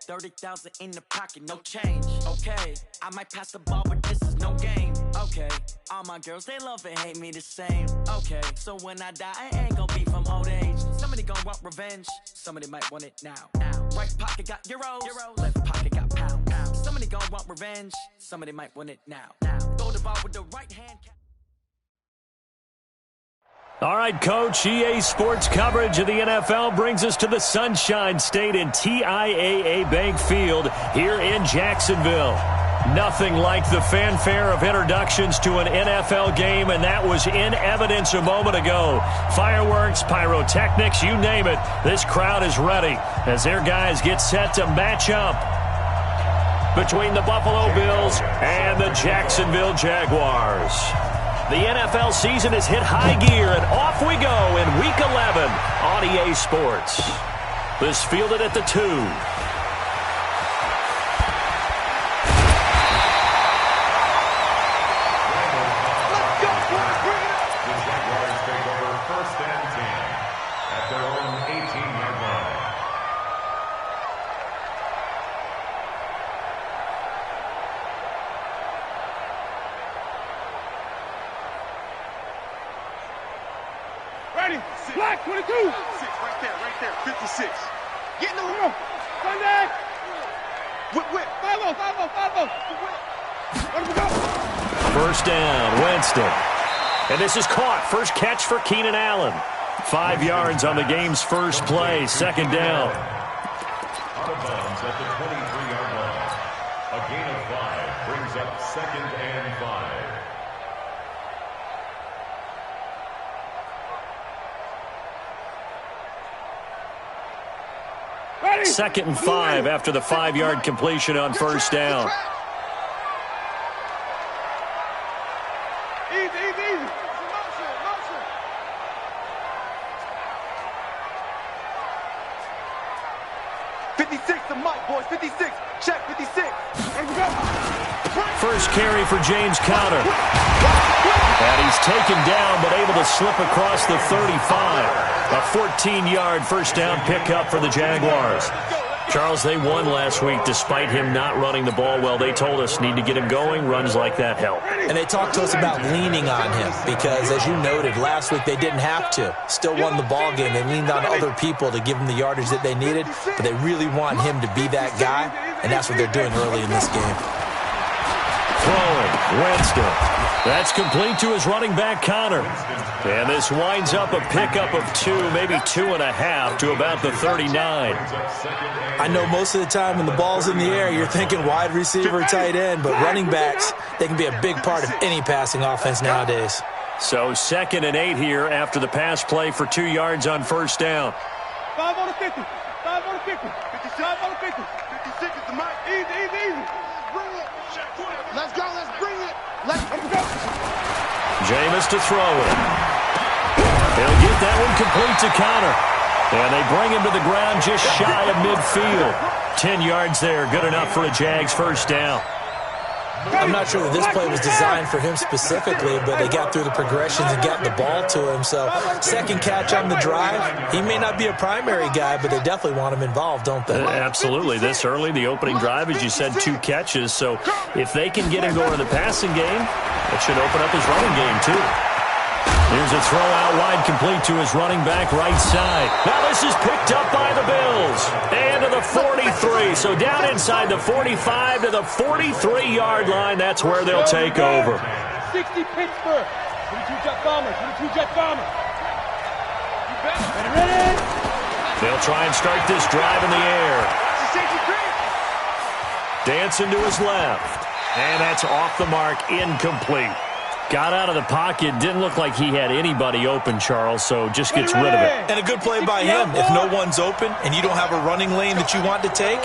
30,000 in the pocket, no change. Okay, I might pass the ball, but this is no game. Okay, all my girls, they love and hate me the same. Okay, so when I die, I ain't gonna be from old age. Somebody gonna want revenge, somebody might want it now. Right pocket got euros, left pocket got pounds. Somebody gonna want revenge, somebody might want it now. Throw the ball with the right hand. All right, Coach, EA Sports coverage of the NFL brings us to the Sunshine State in TIAA Bank Field here in Jacksonville. Nothing like the fanfare of introductions to an NFL game, and that was in evidence a moment ago. Fireworks, pyrotechnics, you name it. This crowd is ready as their guys get set to match up between the Buffalo Bills and the Jacksonville Jaguars. The NFL season has hit high gear, and off we go in Week 11 on EA Sports. This fielded at the 2. The Jaguars take over 1st and 10 at their own 18-yard line. Ready? Black 22. 6 right there. 56. Get in the room. Sunday. Whip. 5-0. Let him go. First down, Winston. And this is caught. First catch for Keenan Allen. 5 yards on the game's first play. Second down. Out of bounds at the 23-yard line. A gain of 5 brings up 2nd and 5. Ready? 2nd and 5 after the 5-yard completion on first down. Easy. Motion. 56 to Mike, boys. 56. Check 56. Let him go. First carry for James Conner. And he's taken down but able to slip across the 35. A 14-yard first down pickup for the Jaguars. Charles, they won last week despite him not running the ball well. They told us need to get him going. Runs like that help. And they talked to us about leaning on him because, as you noted, last week they didn't have to. Still won the ball game. They leaned on other people to give them the yardage that they needed, but they really want him to be that guy, and that's what they're doing early in this game. Throwing, Winston. That's complete to his running back, Conner. And this winds up a pickup of 2, maybe 2.5 to about the 39. I know most of the time when the ball's in the air, you're thinking wide receiver, tight end, but running backs, they can be a big part of any passing offense nowadays. So 2nd and 8 here after the pass play for 2 yards on first down. 5 on the 50. 5 on the 50. 55 on the 50. 56 is the mic. Easy. Bring it. Let's go. Let's bring it. Let's go. Jameis to throw it. He'll get that one complete to Conner. And they bring him to the ground just shy of midfield. 10 yards there, good enough for a Jags first down. I'm not sure that this play was designed for him specifically, but they got through the progressions and got the ball to him. So, second catch on the drive. He may not be a primary guy, but they definitely want him involved, don't they? Absolutely. This early, the opening drive, as you said, 2 catches. So, if they can get him going in the passing game, it should open up his running game, too. Here's a throw out wide complete to his running back right side. Now this is picked up by the Bills. And to the 43. So down inside the 45 to the 43-yard line. That's where they'll take over. 60 Pittsburgh. 22 Jet Bombers. 22 Jet Bombers. You bet. Ready? They'll try and start this drive in the air. Dancing to his left. And that's off the mark, incomplete. Got out of the pocket, didn't look like he had anybody open, Charles, so just gets rid of it. And a good play by him. If no one's open and you don't have a running lane that you want to take,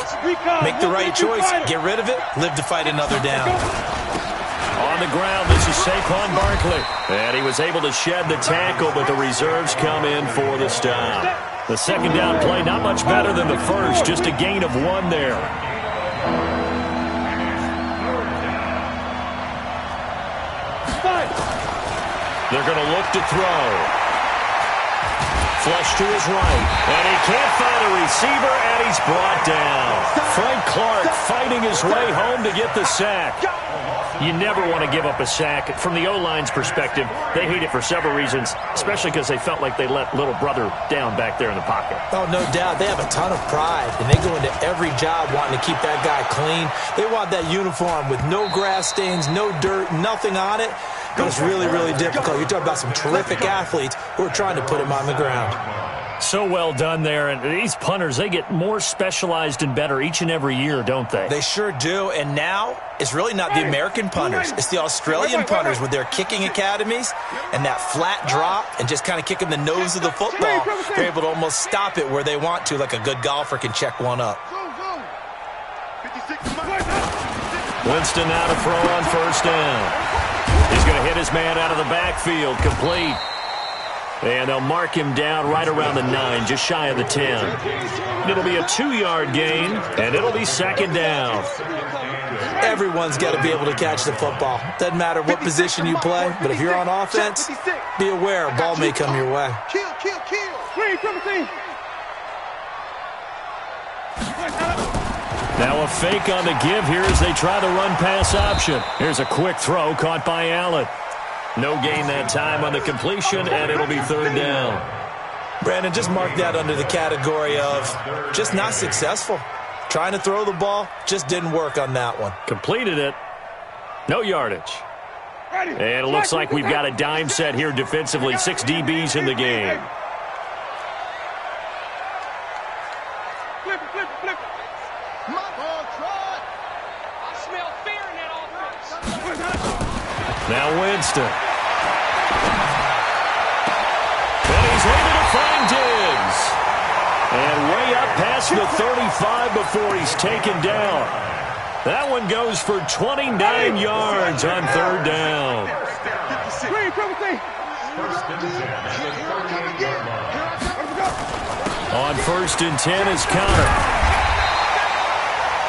make the right choice, get rid of it, live to fight another down. On the ground, this is Saquon Barkley. And he was able to shed the tackle, but the reserves come in for the stop. The second down play, not much better than the first, just a gain of 1 there. They're going to look to throw. Flush to his right. And he can't find a receiver, and he's brought down. Frank Clark fighting his way home to get the sack. You never want to give up a sack. From the O-line's perspective, they hate it for several reasons, especially because they felt like they let little brother down back there in the pocket. Oh, no doubt. They have a ton of pride, and they go into every job wanting to keep that guy clean. They want that uniform with no grass stains, no dirt, nothing on it. But it's really, really difficult. You're talking about some terrific athletes who are trying to put him on the ground. So well done there. And these punters, they get more specialized and better each and every year, don't they? They sure do. And now it's really not the American punters. It's the Australian punters with their kicking academies and that flat drop and just kind of kicking the nose of the football. They're able to almost stop it where they want to, like a good golfer can check one up. Winston now to throw on first down. He's going to hit his man out of the backfield, complete. And they'll mark him down right around the 9, just shy of the 10. It'll be a 2-yard gain, and it'll be second down. Everyone's got to be able to catch the football. Doesn't matter what position you play, but if you're on offense, be aware a ball may come your way. Kill. Now a fake on the give here as they try the run-pass option. Here's a quick throw caught by Allen. No gain that time on the completion, and it'll be third down. Brandon, just mark that under the category of just not successful. Trying to throw the ball, just didn't work on that one. Completed it. No yardage. And it looks like we've got a dime set here defensively. 6 DBs in the game. Flip. I smell fear in that offense. Now Winston. And he's able to find Diggs. And way up past the 35 before he's taken down. That one goes for 29 yards on third down. On first and 10 is Connor.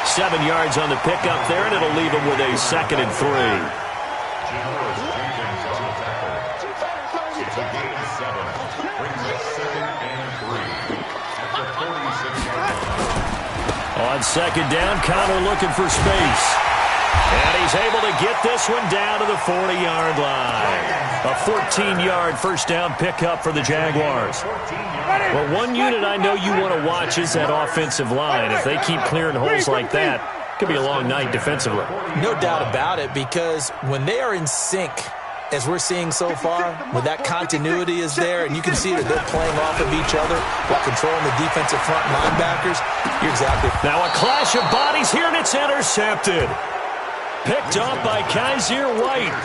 7 yards on the pickup there, and it'll leave him with a 2nd and 3. On second down, Connor looking for space. And he's able to get this one down to the 40-yard line. A 14-yard first down pickup for the Jaguars. Well, one unit I know you want to watch is that offensive line. If they keep clearing holes like that, it could be a long night defensively. No doubt about it, because when they are in sync, as we're seeing so far, when that continuity is there, and you can see that they're playing off of each other while controlling the defensive front linebackers, you're exactly. Now a clash of bodies here, and it's intercepted. Picked off by Kaiser White.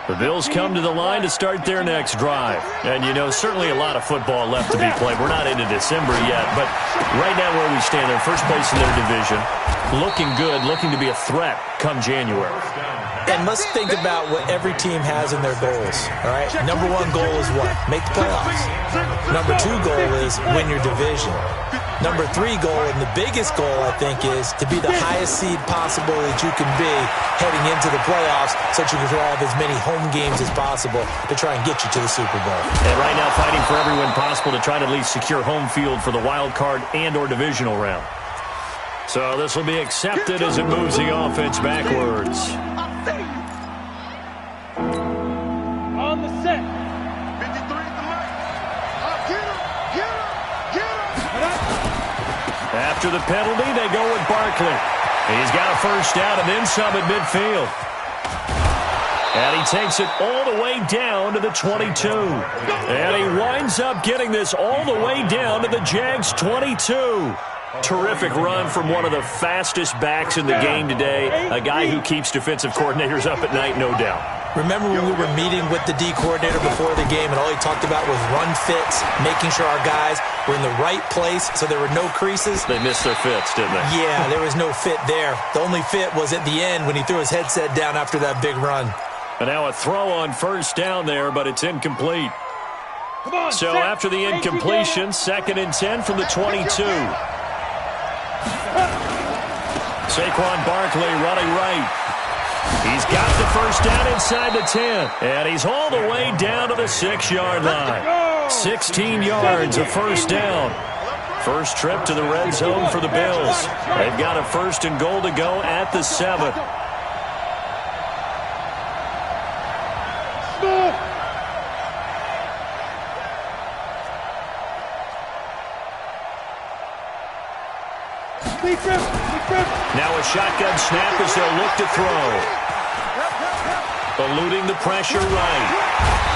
The Bills come to the line to start their next drive. And, you know, certainly a lot of football left to be played. We're not into December yet, but right now where we stand, they're first place in their division. Looking good, looking to be a threat come January. And let's think about what every team has in their goals, all right? Number 1 goal is what? Make the playoffs. Number 2 goal is win your division. Number 3 goal, and the biggest goal, I think, is to be the highest seed possible that you can be heading into the playoffs so that you can have as many home games as possible to try and get you to the Super Bowl. And right now fighting for every win possible to try to at least secure home field for the wild card and or divisional round. So this will be accepted as it moves the offense backwards. On the set. 53 at the mic. Get him. After the penalty, they go with Barkley. He's got a first down and then some at midfield. And he takes it all the way down to the 22. And he winds up getting this all the way down to the Jags 22. Terrific run from one of the fastest backs in the game today. A guy who keeps defensive coordinators up at night, no doubt. Remember when we were meeting with the D coordinator before the game and all he talked about was run fits, making sure our guys were in the right place so there were no creases? They missed their fits, didn't they? Yeah, there was no fit there. The only fit was at the end when he threw his headset down after that big run. And now a throw on first down there, but it's incomplete. So after the incompletion, 2nd and 10 from the 22. Saquon Barkley running right. He's got the first down inside the 10, and he's all the way down to the 6-yard line. 16 yards, a first down. First trip to the red zone for the Bills. They've got a 1st and goal to go at the 7. Now a shotgun snap as they'll look to throw. Eluding the pressure right.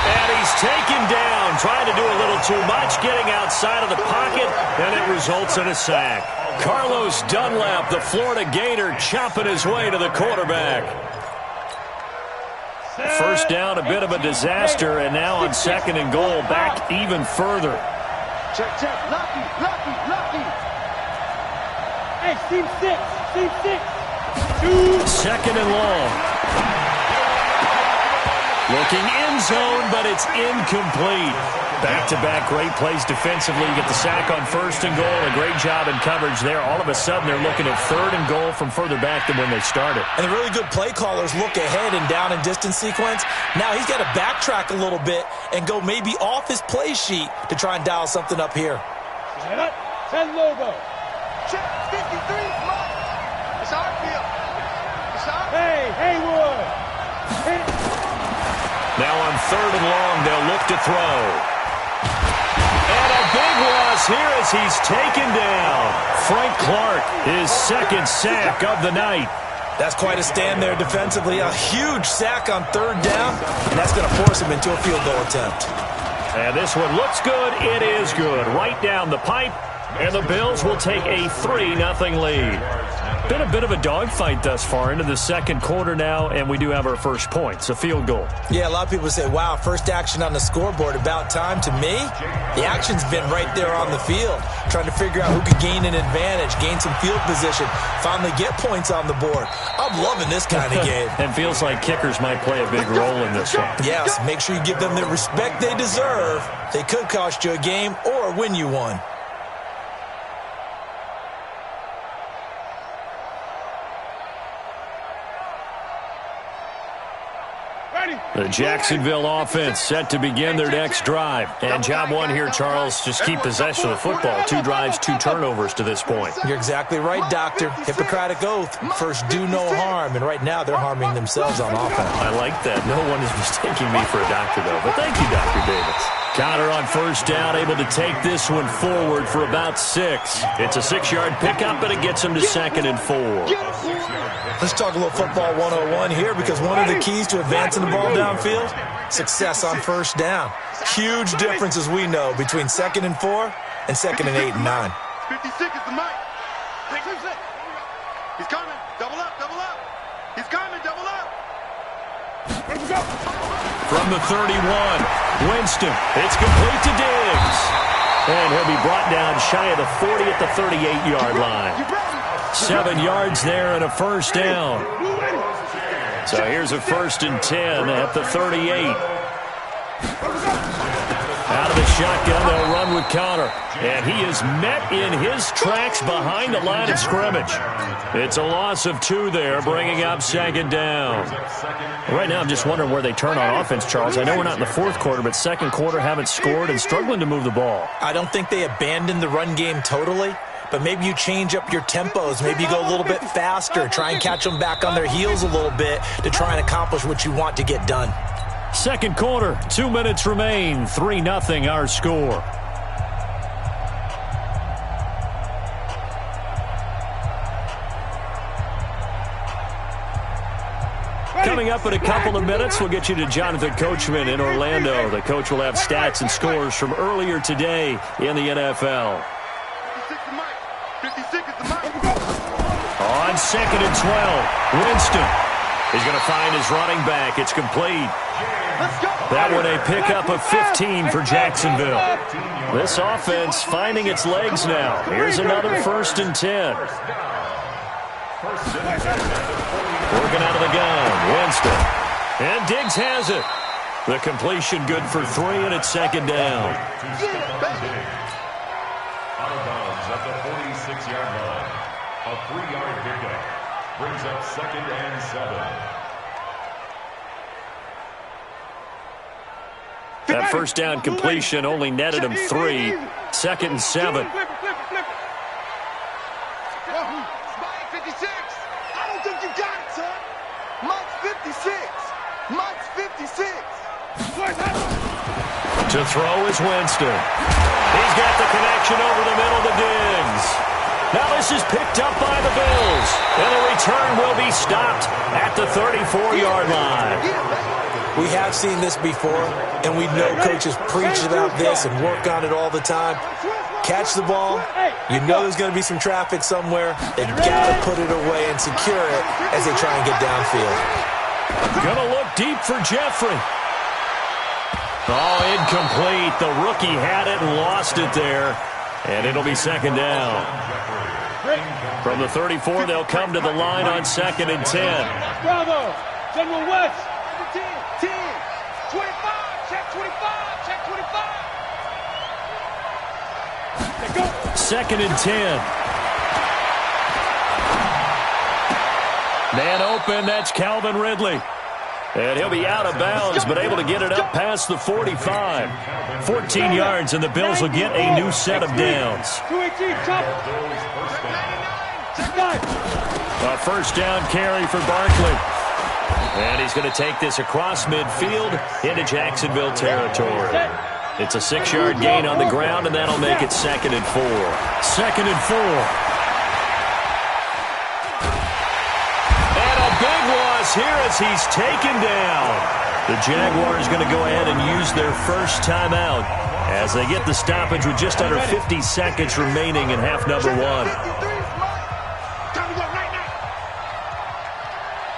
And he's taken down, trying to do a little too much, getting outside of the pocket, and it results in a sack. Carlos Dunlap, the Florida Gator, chopping his way to the quarterback. First down, a bit of a disaster, and now on 2nd and goal, back even further. Check. Lucky. Hey, team 6. 2nd and long. Looking in zone, but it's incomplete. Back-to-back great plays defensively. You get the sack on 1st and goal. A great job in coverage there. All of a sudden, they're looking at 3rd and goal from further back than when they started. And the really good play callers look ahead and down and distance sequence. Now he's got to backtrack a little bit and go maybe off his play sheet to try and dial something up here. 10 logo. Check 53. It's our field. Hey, Haywood. Now on 3rd and long, they'll look to throw. And a big loss here as he's taken down. Frank Clark, his 2nd sack of the night. That's quite a stand there defensively. A huge sack on 3rd down, and that's going to force him into a field goal attempt. And this one looks good. It is good. Right down the pipe, and the Bills will take a 3-0 lead. Been a bit of a dogfight thus far into the 2nd quarter now, and we do have our first points, a field goal. Yeah, a lot of people say, wow, first action on the scoreboard, about time. To me, the action's been right there on the field, trying to figure out who could gain an advantage, gain some field position, finally get points on the board. I'm loving this kind of game. And feels like kickers might play a big role in this one. Yes, make sure you give them the respect they deserve. They could cost you a game or win you one. The Jacksonville offense set to begin their next drive. And job one here, Charles, just keep possession of the football. 2 drives, 2 turnovers to this point. You're exactly right, Doctor. Hippocratic oath. First, do no harm. And right now, they're harming themselves on offense. I like that. No one is mistaking me for a doctor, though. But thank you, Dr. Davis. Counter on 1st down, able to take this one forward for about 6. It's a 6-yard pickup, but it gets him to 2nd and 4. Let's talk a little football 101 here, because one of the keys to advancing the ball downfield, success on 1st down. Huge difference, as we know, between 2nd and 4 and 2nd and 8 and 9. 56 is the mic. He's coming. Double up. He's coming. Double up. From the 31, Winston. It's complete to Diggs. And he'll be brought down shy of the 40 at the 38-yard line. 7 yards there and a first down. So here's a 1st and 10 at the 38. Out of the shotgun, they'll run with Connor. And he is met in his tracks behind the line of scrimmage. It's a loss of 2 there, bringing up 2nd down. Right now, I'm just wondering where they turn on offense, Charles. I know we're not in the 4th quarter, but 2nd quarter haven't scored and struggling to move the ball. I don't think they abandoned the run game totally, but maybe you change up your tempos. Maybe you go a little bit faster, try and catch them back on their heels a little bit to try and accomplish what you want to get done. 2nd quarter, 2 minutes remain, 3-0 our score. Coming up in a couple of minutes, we'll get you to Jonathan Coachman in Orlando. The coach will have stats and scores from earlier today in the NFL. 56 is the mic. On 2nd and 12, Winston is going to find his running back. It's complete. That one a pickup of 15 for Jacksonville. This offense finding its legs now. Here's another 1st and 10. Working out of the gun, Winston. And Diggs has it. The completion good for 3, and it's 2nd down. Out of bounds at the 46-yard line. A 3-yard pickup brings up 2nd and 7. That first down completion only netted him 3. 2nd and 7. Flip it. Mike 56. I don't think you got it, son. Mike's 56. Mike's 56. To throw is Winston. He's got the connection over the middle to Diggs. Now this is picked up by the Bills. And the return will be stopped at the 34-yard line. We have seen this before, and we know coaches preach about this and work on it all the time. Catch the ball. You know there's going to be some traffic somewhere. They've got to put it away and secure it as they try and get downfield. Gonna look deep for Jeffrey. Oh, incomplete. The rookie had it and lost it there. And it'll be 2nd down. From the 34, they'll come to the line on 2nd and 10. Bravo. General West. 10. 25. Check 25. Check 25. Let's go. 2nd and 10. Man open, that's Calvin Ridley. And he'll be out of bounds, but able to get it up past the 45. 14 yards, and the Bills will get a new set of downs. 218, chop. A first down carry for Barkley. And he's going to take this across midfield into Jacksonville territory. It's a 6-yard gain on the ground, and that'll make it 2nd and 4. 2nd and 4. And a big loss here as he's taken down. The Jaguars going to go ahead and use their first timeout as they get the stoppage with just under 50 seconds remaining in half number 1.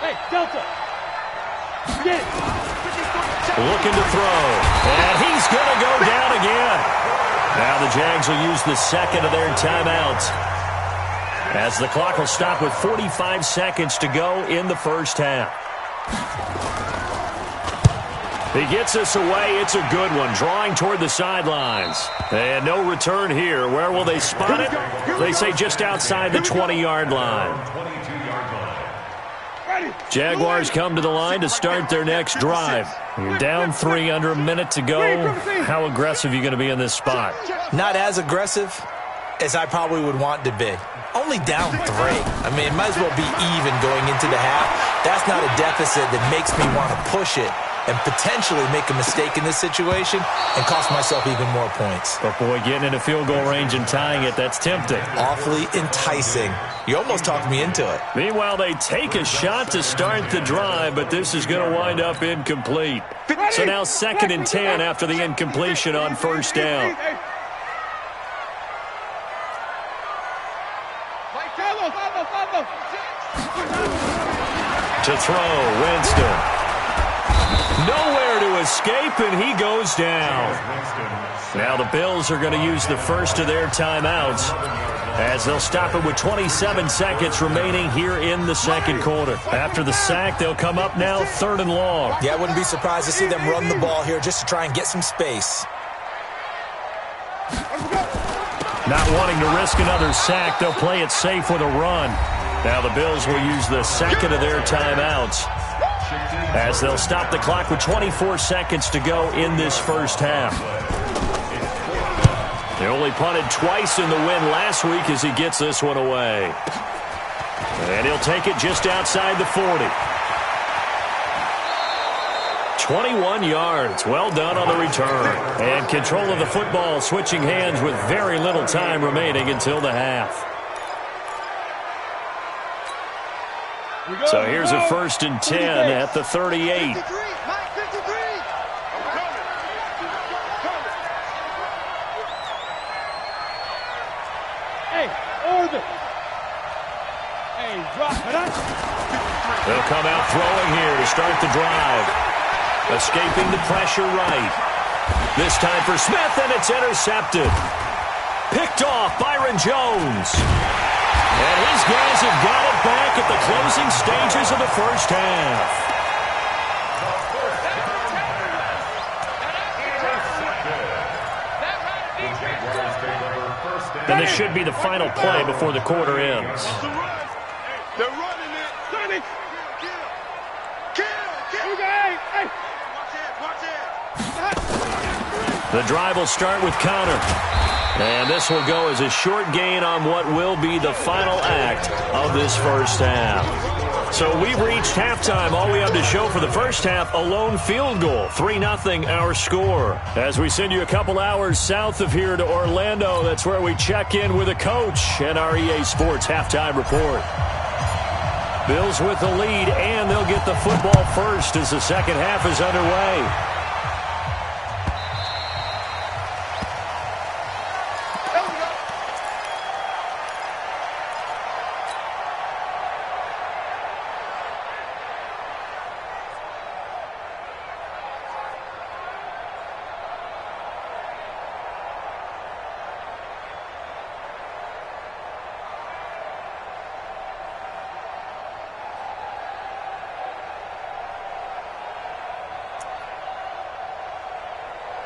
Hey, Delta. Looking to throw. And he's going to go down again. Now the Jags will use the 2nd of their timeouts as the clock will stop with 45 seconds to go in the first half. He gets us away. It's a good one. Drawing toward the sidelines. And no return here. Where will they spot it? They say just outside the 20-yard line. Jaguars come to the line to start their next drive. You're down 3 under a minute to go. How aggressive are you going to be in this spot? Not as aggressive as I probably would want to be. Only down 3. I mean, it might as well be even going into the half. That's not a deficit that makes me want to push it and potentially make a mistake in this situation and cost myself even more points. But boy, getting into field goal range and tying it, that's tempting. Awfully enticing. You almost talked me into it. Meanwhile, they take a shot to start the drive, but this is going to wind up incomplete. So now 2nd and 10 after the incompletion on first down. To throw, Winston. Nowhere to escape, and he goes down. Now the Bills are going to use the first of their timeouts as they'll stop it with 27 seconds remaining here in the second quarter. After the sack, they'll come up now 3rd and long. Yeah, I wouldn't be surprised to see them run the ball here just to try and get some space. Not wanting to risk another sack, they'll play it safe with a run. Now the Bills will use the 2nd of their timeouts as they'll stop the clock with 24 seconds to go in this first half. They only punted twice in the win last week as he gets this one away. And he'll take it just outside the 40. 21 yards. Well done on the return. And control of the football switching hands with very little time remaining until the half. So here's a 1st and 10 at the 38. They'll come out throwing here to start the drive. Escaping the pressure right. This time for Smith, and it's intercepted. Picked off Byron Jones. And his guys have got it back at the closing stages of the first half. And this should be the final play before the quarter ends. They're running it. Sonny. Kill. Watch it. The drive will start with Connor. And this will go as a short gain on what will be the final act of this first half. So we've reached halftime. All we have to show for the first half, a lone field goal. 3-0 our score. As we send you a couple hours south of here to Orlando, that's where we check in with a coach and our EA Sports halftime report. Bills with the lead, and they'll get the football first as the second half is underway.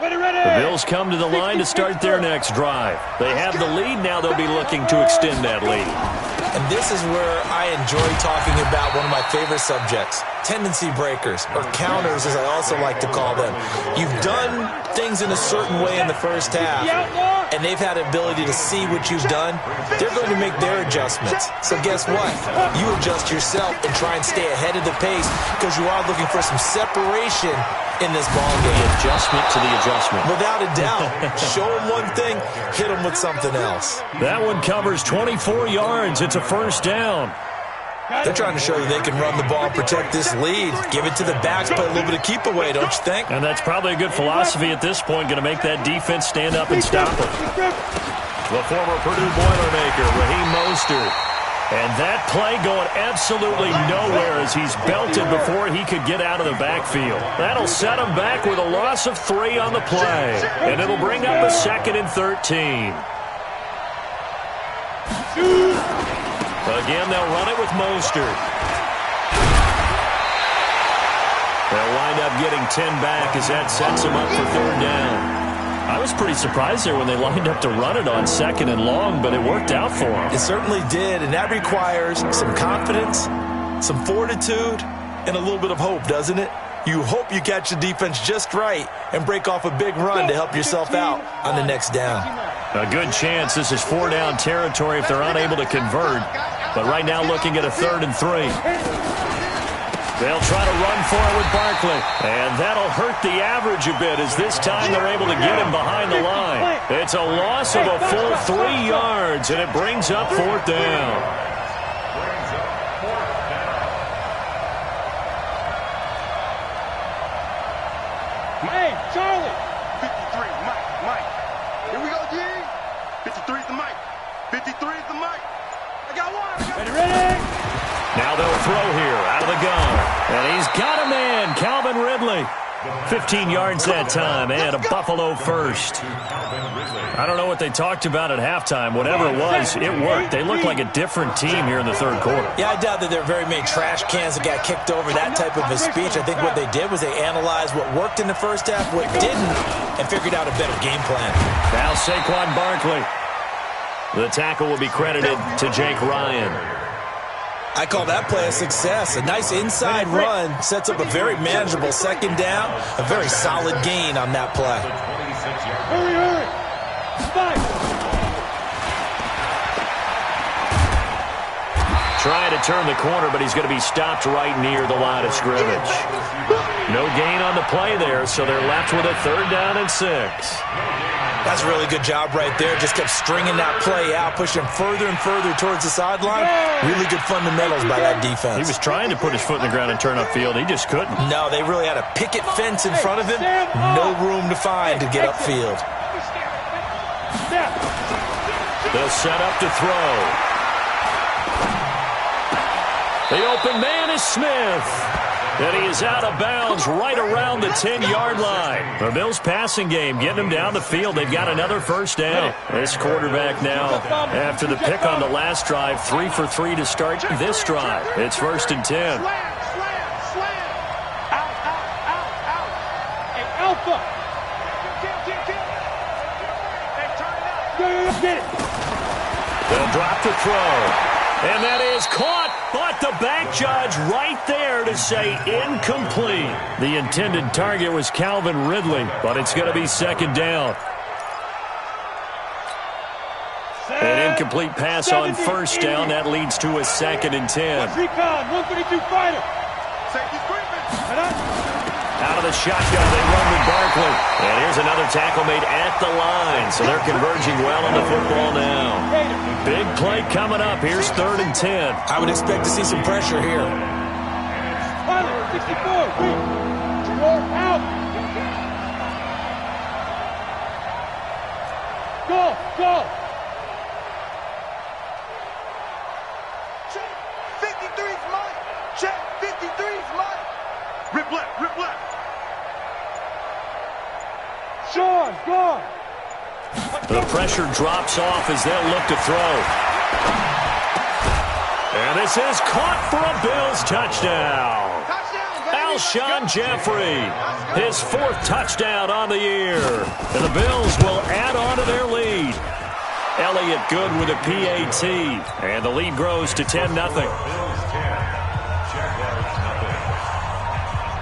The Bills come to the line to start their next drive. They have the lead. Now they'll be looking to extend that lead. And this is where I enjoy talking about one of my favorite subjects, tendency breakers, or counters as I also like to call them. You've done things in a certain way in the first half, and they've had the ability to see what you've done. They're going to make their adjustments. So guess what? You adjust yourself and try and stay ahead of the pace because you are looking for some separation in this ball game. The adjustment to the adjustment. Without a doubt. Show them one thing, hit them with something else. That one covers 24 yards. It's a first down. They're trying to show that they can run the ball and protect this lead. Give it to the backs, play a little bit of keep away, don't you think? And that's probably a good philosophy at this point, going to make that defense stand up and stop it. The former Purdue Boilermaker, Raheem Mostert. And that play going absolutely nowhere as he's belted before he could get out of the backfield. That'll set him back with a loss of 3 on the play. And it'll bring up a 2nd and 13. Again, they'll run it with Mostert. They'll wind up getting 10 back as that sets him up for 3rd down. I was pretty surprised there when they lined up to run it on 2nd and long, but it worked out for them. It certainly did, and that requires some confidence, some fortitude, and a little bit of hope, doesn't it? You hope you catch the defense just right and break off a big run to help yourself out on the next down. A good chance this is 4-down territory if they're unable to convert, but right now looking at a 3rd and 3. They'll try to run for it with Barkley. And that'll hurt the average a bit as this time they're able to get him behind the line. It's a loss of a full 3 yards, and it brings up 4th down. Hey, Charlie. 53, Mike. Here we go, G. 53 is the Mike. 53 is the Mike. I got one. Ready? Now they'll throw here out of the gun. And he's got a man, Calvin Ridley. 15 yards that time, and a Buffalo first. I don't know what they talked about at halftime. Whatever it was, it worked. They look like a different team here in the 3rd quarter. Yeah, I doubt that there are very many trash cans that got kicked over, that type of a speech. I think what they did was they analyzed what worked in the first half, what didn't, and figured out a better game plan. Now Saquon Barkley. The tackle will be credited to Jake Ryan. I call that play a success. A nice inside run sets up a very manageable 2nd down. A very solid gain on that play. Hurry. 5. Trying to turn the corner, but he's going to be stopped right near the line of scrimmage. No gain on the play there, so they're left with a 3rd down and 6. That's a really good job right there. Just kept stringing that play out, pushing further and further towards the sideline. Really good fundamentals by that defense. He was trying to put his foot in the ground and turn upfield. He just couldn't. No, they really had a picket fence in front of him. No room to find to get upfield. They'll set up to throw. The open man is Smith. And he is out of bounds right around the 10-yard line. The Bills passing game getting them down the field. They've got another first down. This quarterback now, after the pick on the last drive, 3 for 3 to start this drive. It's 1st and 10. Slam. Out. Hey, Alpha. Hey, turn it up. They'll drop the throw. And that is caught, but the back judge right there to say incomplete. The intended target was Calvin Ridley, but it's going to be second down. An incomplete pass on first down. That leads to a 2nd and 10. Recon, 132 fighter. Out of the shotgun, they run with Barkley. And here's another tackle made at the line. So they're converging well on the football now. Big play coming up. Here's 3rd and 10. I would expect to see some pressure here. 64, Roll out. Go. 53's mine. Check, 53's mine. Rip left. Sean, gone. The pressure drops off as they'll look to throw. And this is caught for a Bills touchdown. Alshon Jeffrey, his 4th touchdown on the year. And the Bills will add on to their lead. Elliott good with a PAT. And the lead grows to 10-0.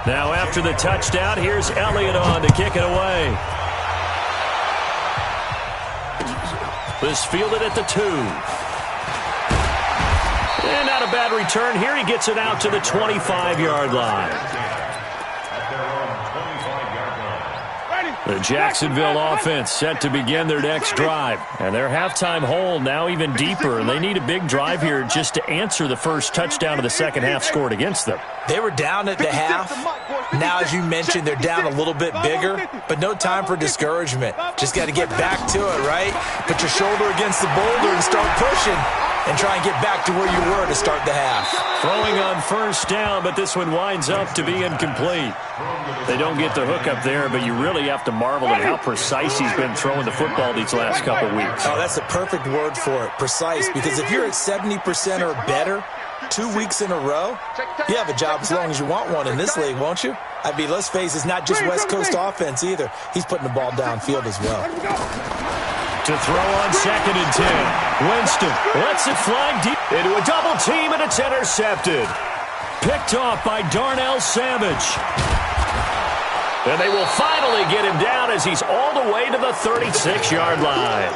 Now after the touchdown, here's Elliott on to kick it away. This fielded at the 2. And not a bad return here. He gets it out to the 25-yard line. The Jacksonville offense set to begin their next drive. And their halftime hole now even deeper. And they need a big drive here just to answer the first touchdown of the second half scored against them. They were down at the half. Now, as you mentioned, they're down a little bit bigger, but no time for discouragement. Just got to get back to it, right? Put your shoulder against the boulder and start pushing and try and get back to where you were to start the half. Throwing on first down, but this one winds up to be incomplete. They don't get the hook up there, but you really have to marvel at how precise he's been throwing the football these last couple weeks. Oh, that's the perfect word for it, precise, because if you're at 70% or better 2 weeks in a row, you have a job as long as you want one in this league, won't you? I mean, let's face it, it's not just West Coast offense either. He's putting the ball downfield as well. To throw on 2nd and 10. Winston lets it fly deep into a double team, and it's intercepted. Picked off by Darnell Savage. And they will finally get him down as he's all the way to the 36-yard line.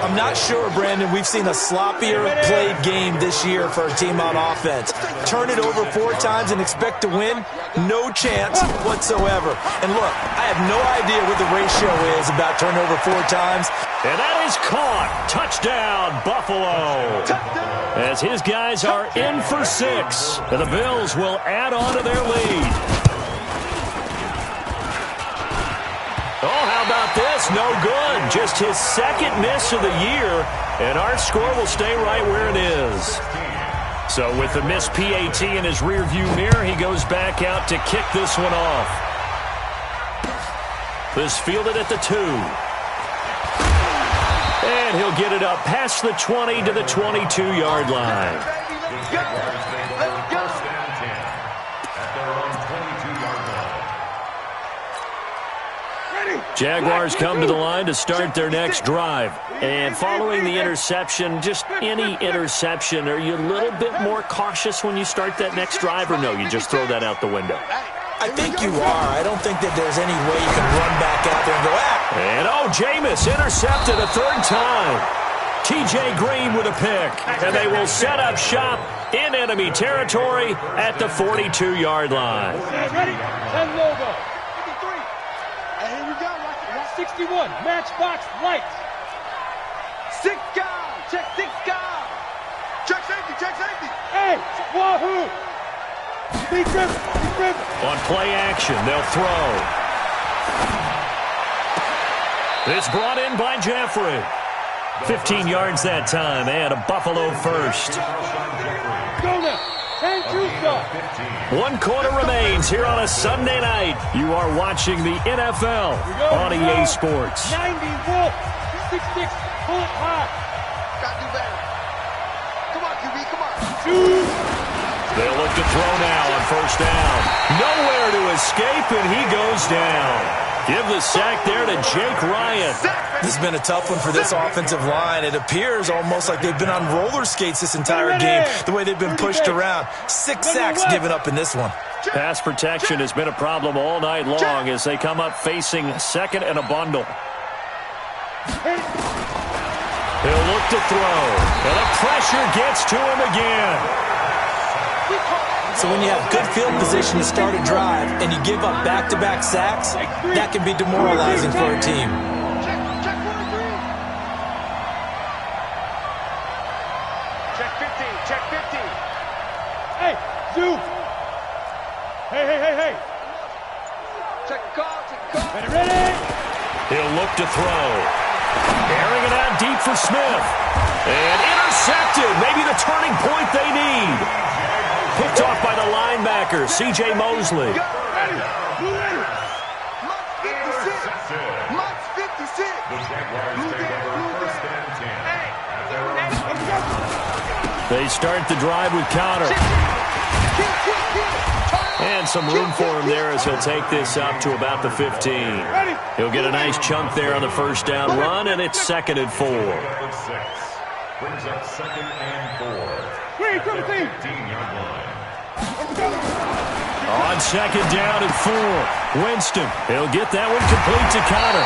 I'm not sure, Brandon, we've seen a sloppier played game this year for a team on offense. Turn it over 4 times and expect to win? No chance whatsoever. And look, I have no idea what the ratio is about turnover 4 times. And that is caught. Touchdown, Buffalo. As his guys are in for 6. And the Bills will add on to their lead. Oh, how about this? No good. Just his 2nd miss of the year, and our score will stay right where it is. So with the missed PAT in his rearview mirror, he goes back out to kick this one off. This fielded at the 2. And he'll get it up past the 20 to the 22-yard line. Jaguars come to the line to start their next drive. And following the interception, just any interception, are you a little bit more cautious when you start that next drive, or no, you just throw that out the window? I think you are. I don't think that there's any way you can run back out there and go, And Jameis intercepted a 3rd time. T.J. Green with a pick. And they will set up shop in enemy territory at the 42-yard line. Ready? And logo. 61, matchbox lights. 6 guys, check 6 guys. Check safety. Hey, wahoo. Deep river. On play action, they'll throw. It's brought in by Jeffrey. 15 yards that time, and a Buffalo first. Go now. 1 quarter remains here on a Sunday night. You are watching the NFL on EA Sports. 90 Wolf, 6-6, pull it high. Gotta do better. Come on, QB, come on. Shoot. They'll look to throw now on first down. Nowhere to escape, and he goes down. Give the sack there to Jake Ryan. This has been a tough one for this offensive line. It appears almost like they've been on roller skates this entire game, the way they've been pushed around. 6 sacks given up in this one. Pass protection has been a problem all night long as they come up facing second and a bundle. He'll look to throw, and the pressure gets to him again. So when you have good field position to start a drive and you give up back-to-back sacks, that can be demoralizing for a team. Check 15, check 15. Hey, Zoo. Hey. Check the call, check the call. Ready? He'll look to throw. Airing it out deep for Smith. And intercepted. Maybe the turning point they need. Picked off by the linebacker, C.J. Mosley. Ready. Much 56. They start the drive with Connor. And some room for him there as he'll take this up to about the 15. He'll get a nice chunk there on the first down run, and it's 2nd and 4. Brings up 2nd and 4. 15-yard line. On 2nd down and 4, Winston. He'll get that one complete to Connor.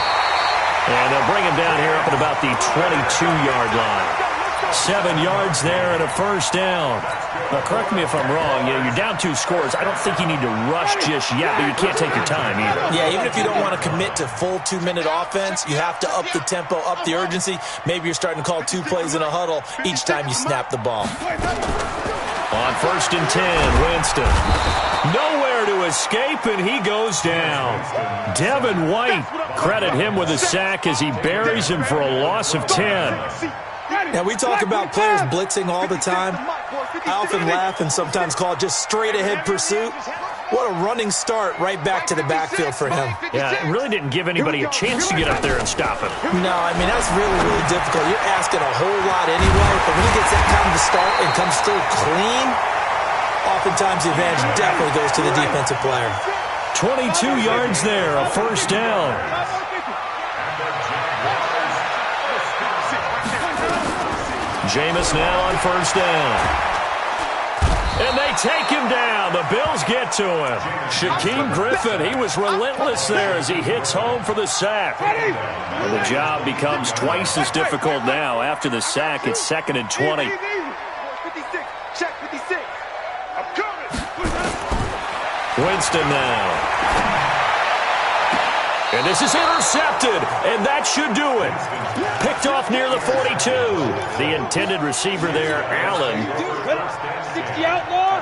And they'll bring him down here up at about the 22-yard line. 7 yards there and a first down. Now, correct me if I'm wrong. You're down 2 scores. I don't think you need to rush just yet, but you can't take your time either. Yeah, even if you don't want to commit to full 2-minute offense, you have to up the tempo, up the urgency. Maybe you're starting to call 2 plays in a huddle each time you snap the ball. On 1st and 10, Winston. Nowhere to escape, and he goes down. Devin White, credit him with a sack as he buries him for a loss of 10. Now, we talk about players blitzing all the time. I often laugh and sometimes call it just straight-ahead pursuit. What a running start right back to the backfield for him. Yeah, it really didn't give anybody a chance to get up there and stop him. No, I mean, that's really, really difficult. You're asking a whole lot anyway, but when he gets that kind of a start and comes through clean, oftentimes the advantage definitely goes to the defensive player. 22 yards there, a first down. Jameis now on first down. And they take him down. The Bills get to him. Shaquem Griffin, he was relentless there as he hits home for the sack. And the job becomes twice as difficult now. After the sack, it's 2nd and 20. 56, check 56. I'm coming. Winston now. And this is intercepted, and that should do it. Picked off near the 42. The intended receiver there, Allen. 60 outlaw.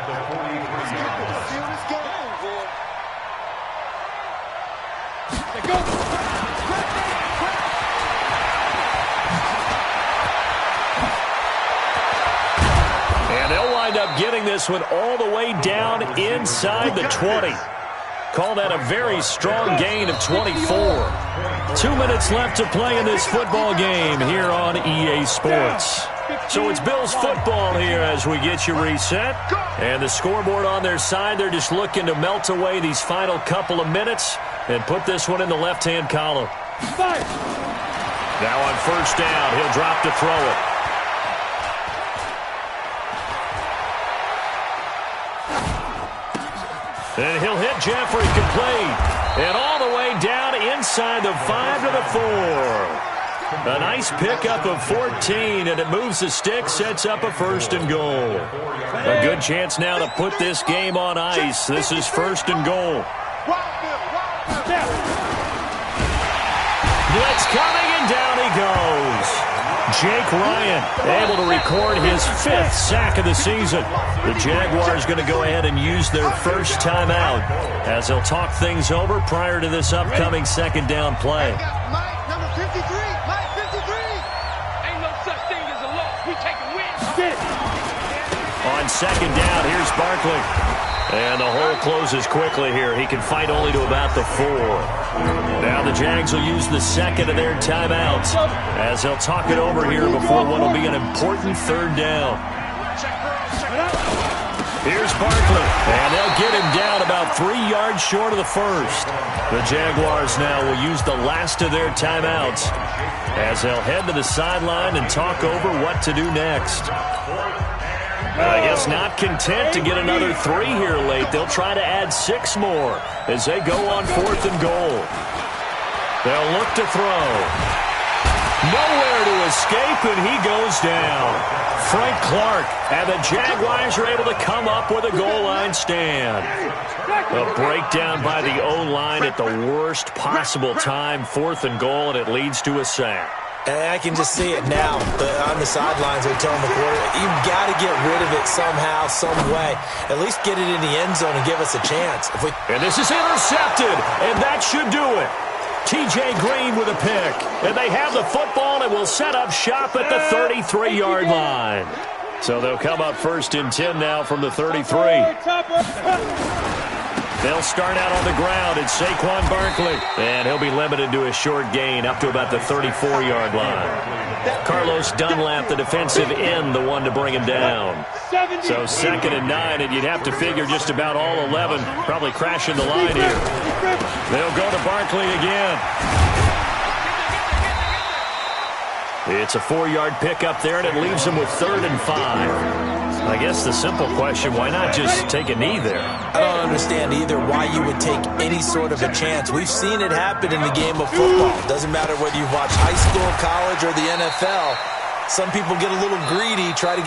And they'll wind up getting this one all the way down inside the 20. Call that a very strong gain of 24. 2 minutes left to play in this football game here on EA Sports. So it's Bills football here as we get you reset. And the scoreboard on their side, they're just looking to melt away these final couple of minutes and put this one in the left-hand column. Now on first down, he'll drop to throw it. And he'll hit Jeffrey complete. And all the way down inside the 5 to the 4. A nice pickup of 14, and it moves the stick, sets up a 1st and goal. A good chance now to put this game on ice. This is 1st and goal. Blitz coming, and down he goes. Jake Ryan able to record his 5th sack of the season. The Jaguars going to go ahead and use their first timeout as they'll talk things over prior to this upcoming 2nd down play. Mike, number 53. Mike, 53. Ain't no such thing as a loss. We take a win. On 2nd down, here's Barkley. And the hole closes quickly here. He can fight only to about the 4. Now the Jags will use the 2nd of their timeouts as they'll talk it over here before what will be an important 3rd down. Here's Barkley, and they'll get him down about 3 yards short of the first. The Jaguars now will use the last of their timeouts as they'll head to the sideline and talk over what to do next. I guess not content to get another 3 here late. They'll try to add 6 more as they go on 4th and goal. They'll look to throw. Nowhere to escape, and he goes down. Frank Clark, and the Jaguars are able to come up with a goal line stand. A breakdown by the O-line at the worst possible time, 4th and goal, and it leads to a sack. And I can just see it now. On the sidelines, they're telling the quarterback, you've got to get rid of it somehow, some way. At least get it in the end zone and give us a chance. And this is intercepted, and that should do it. T.J. Green with a pick. And they have the football and will set up shop at the 33-yard line. So they'll come up 1st and 10 now from the 33. They'll start out on the ground. It's Saquon Barkley. And he'll be limited to a short gain up to about the 34-yard line. Carlos Dunlap, the defensive end, the one to bring him down. So 2nd and 9, and you'd have to figure just about all 11 probably crashing the line here. They'll go to Barkley again. It's a 4-yard pickup there, and it leaves them with 3rd and 5. I guess the simple question, why not just take a knee there? I don't understand either why you would take any sort of a chance. We've seen it happen in the game of football. Doesn't matter whether you've watched high school, college, or the NFL. Some people get a little greedy, try to